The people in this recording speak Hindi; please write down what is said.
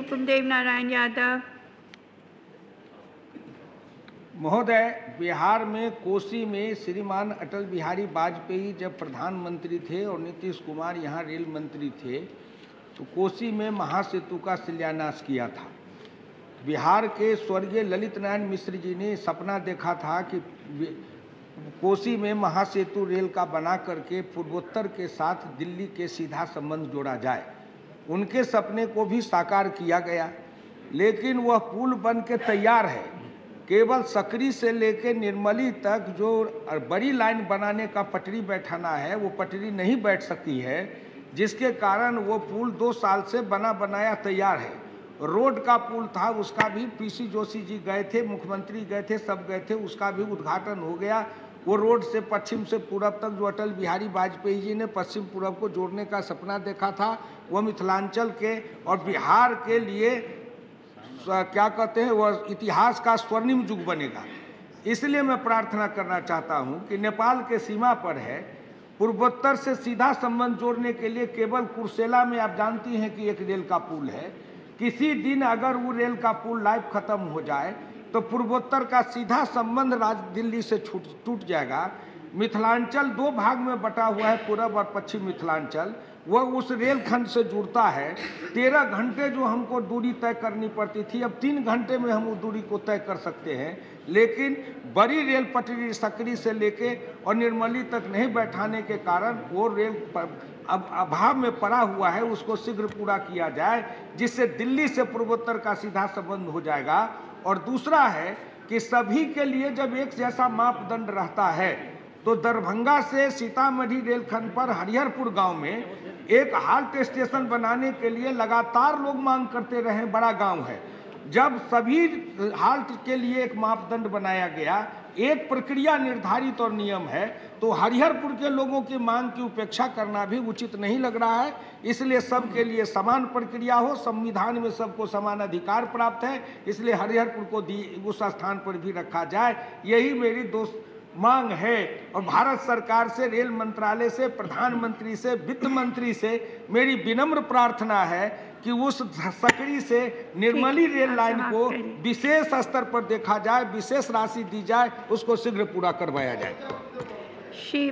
हुकुमदेव नारायण यादव। महोदय, बिहार में कोसी में श्रीमान अटल बिहारी वाजपेयी जब प्रधानमंत्री थे और नीतीश कुमार यहाँ रेल मंत्री थे तो कोसी में महासेतु का शिलान्यास किया था। बिहार के स्वर्गीय ललित नारायण मिश्र जी ने सपना देखा था कि कोसी में महासेतु रेल का बना करके पूर्वोत्तर के साथ दिल्ली के सीधा संबंध जोड़ा जाए। उनके सपने को भी साकार किया गया, लेकिन वह पुल बन के तैयार है। केवल सकरी से लेकर निर्मली तक जो बड़ी लाइन बनाने का पटरी बैठाना है वो पटरी नहीं बैठ सकती है, जिसके कारण वो पुल 2 साल से बना बनाया तैयार है। रोड का पुल था, उसका भी पीसी जोशी जी गए थे, मुख्यमंत्री गए थे, सब गए थे, उसका भी उद्घाटन हो गया। वो रोड से पश्चिम से पूरब तक जो अटल बिहारी वाजपेयी जी ने पश्चिम पूरब को जोड़ने का सपना देखा था, वो मिथिलांचल के और बिहार के लिए क्या कहते हैं, वह इतिहास का स्वर्णिम युग बनेगा। इसलिए मैं प्रार्थना करना चाहता हूं कि नेपाल के सीमा पर है, पूर्वोत्तर से सीधा संबंध जोड़ने के लिए केवल कुर्सेला में आप जानती हैं कि एक रेल का पुल है। किसी दिन अगर वो रेल का पुल लाइफ खत्म हो जाए तो पूर्वोत्तर का सीधा संबंध दिल्ली से टूट जाएगा। मिथिलांचल 2 भाग में बटा हुआ है, पूरब और पश्चिम मिथिलांचल, वह उस रेल खंड से जुड़ता है। 13 घंटे जो हमको दूरी तय करनी पड़ती थी, अब 3 घंटे में हम उस दूरी को तय कर सकते हैं। लेकिन बड़ी रेल पटरी सकरी से लेके और निर्मली तक नहीं बैठाने के कारण वो रेल अब अभाव में पड़ा हुआ है, उसको शीघ्र पूरा किया जाए, जिससे दिल्ली से पूर्वोत्तर का सीधा संबंध हो जाएगा। और दूसरा है कि सभी के लिए जब एक जैसा मापदंड रहता है तो दरभंगा से सीतामढ़ी रेलखंड पर हरिहरपुर गांव में एक हाल्ट स्टेशन बनाने के लिए लगातार लोग मांग करते रहे। बड़ा गांव है, जब सभी हाल्ट के लिए एक मापदंड बनाया गया, एक प्रक्रिया निर्धारित और नियम है, तो हरिहरपुर के लोगों की मांग की उपेक्षा करना भी उचित नहीं लग रहा है। इसलिए सबके लिए समान प्रक्रिया हो, संविधान में सबको समान अधिकार प्राप्त है, इसलिए हरिहरपुर को उस स्थान पर भी रखा जाए, यही मेरी दोस्त मांग है। और भारत सरकार से, रेल मंत्रालय से, प्रधानमंत्री से, वित्त मंत्री से मेरी विनम्र प्रार्थना है कि उस सकरी से निर्मली रेल लाइन को विशेष स्तर पर देखा जाए, विशेष राशि दी जाए, उसको शीघ्र पूरा करवाया जाए।